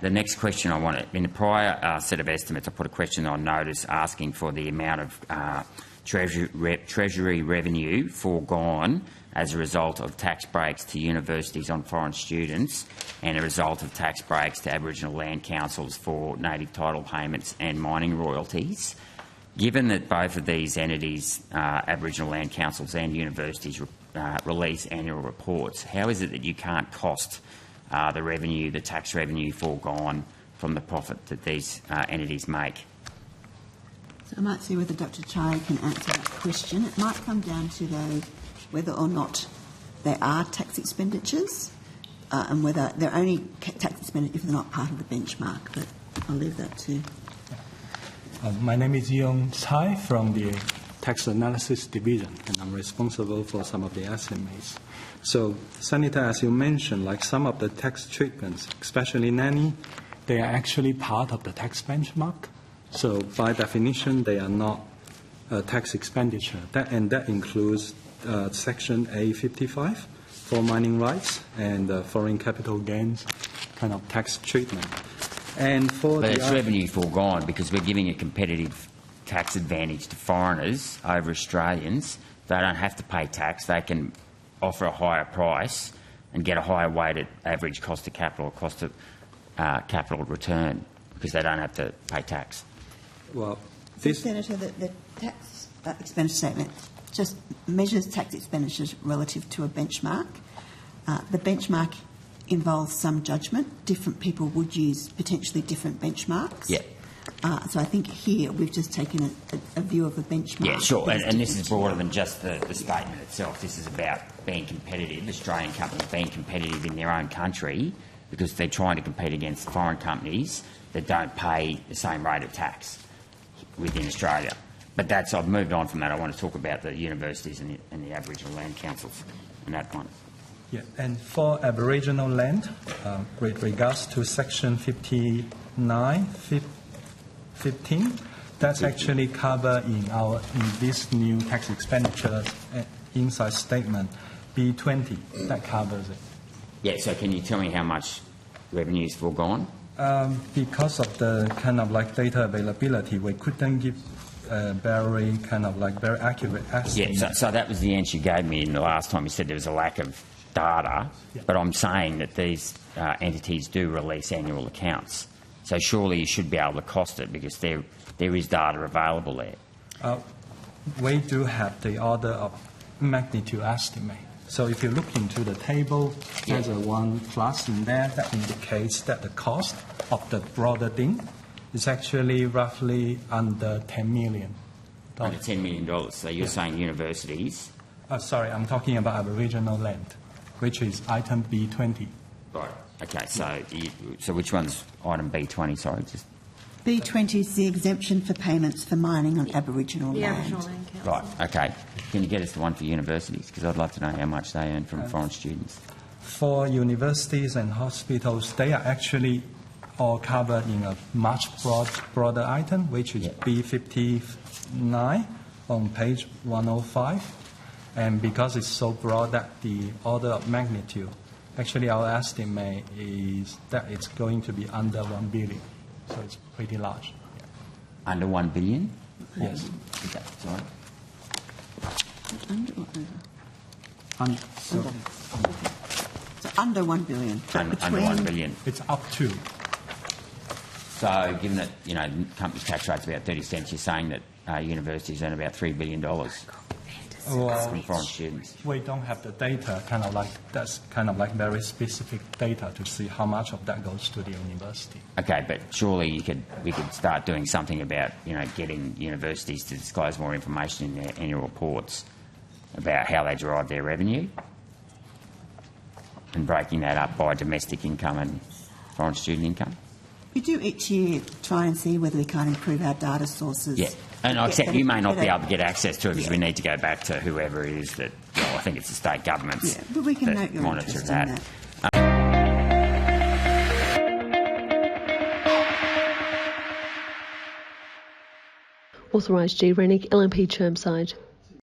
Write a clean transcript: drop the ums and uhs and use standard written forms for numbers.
The next question I want in the prior set of estimates, I put a question on notice asking for the amount of Treasury revenue foregone as a result of tax breaks to universities on foreign students and a result of tax breaks to Aboriginal land councils for native title payments and mining royalties. Given that both of these entities, Aboriginal land councils and universities, release annual reports, how is it that you can't cost the tax revenue foregone from the profit that these entities make? So I might see whether Dr. Chai can answer that question. It might come down to, though, whether or not they are tax expenditures and whether they're only tax expenditures if they're not part of the benchmark. But I'll leave that to... My name is Yong Chai from the Tax Analysis Division, and I'm responsible for some of the estimates. So, Senator, as you mentioned, like some of the tax treatments, especially nanny, they are actually part of the tax benchmark. So, by definition, they are not tax expenditure. That includes Section A55 for mining rights and foreign capital gains kind of tax treatment. And for but it's revenue foregone because we're giving a competitive tax advantage to foreigners over Australians. They don't have to pay tax. They can offer a higher price and get a higher weighted average cost of capital or cost of capital return because they don't have to pay tax. Well, Senator, the tax expenditure statement just measures tax expenditures relative to a benchmark. The benchmark involves some judgment. Different people would use potentially different benchmarks. Yeah. So I think here we've just taken a view of a benchmark. Yeah, sure. And this is broader than just the statement itself. This is about being competitive, Australian companies being competitive in their own country because they're trying to compete against foreign companies that don't pay the same rate of tax within Australia. But I've moved on from that. I want to talk about the universities and the Aboriginal land councils and that one. Yeah, and for Aboriginal land, with regards to Section 59, 15, that's actually covered in this new tax expenditure inside statement B20. That covers it. Yeah. So can you tell me how much revenue is foregone? Because of the kind of like data availability, we couldn't give very accurate estimate. Yeah. So that was the answer you gave me in the last time. You said there was a lack of data, yeah. But I'm saying that these entities do release annual accounts. So surely you should be able to cost it because there is data available there. We do have the order of magnitude estimate. So if you look into the table, there's a 1+ in there that indicates that the cost of the broader thing is actually roughly under $10 million. Under $10 million. So you're saying universities? Sorry, I'm talking about Aboriginal land, which is item B20. Right. Okay. So which one's item B20? Sorry, just. B20 is the exemption for payments for mining on Aboriginal land. Aboriginal land council. Right. Okay. Can you get us the one for universities? Because I'd like to know how much they earn from foreign students. For universities and hospitals, they are actually all covered in a much broader item, which is B59 on page 105. And because it's so broad that the order of magnitude, actually our estimate is that it's going to be under 1 billion. So it's pretty large. Yeah. Under 1 billion? Yes. Okay, sorry. Under or over? So under 1 billion. Under 1 billion. It's up to. So given that, companies' tax rate's about 30 cents, you're saying that universities earn about $3 billion from foreign students? We don't have the data, that's very specific data to see how much of that goes to the university. Okay, but surely we could start doing something about, getting universities to disclose more information in their annual reports about how they derive their revenue and breaking that up by domestic income and foreign student income. We do each year try and see whether we can't improve our data sources. Yeah, and I accept you may not be able to get access to it because we need to go back to whoever it is that, I think it's the state governments but we can note your monitor interest that. in that. Authorised G. Rennick, LNP Chermside.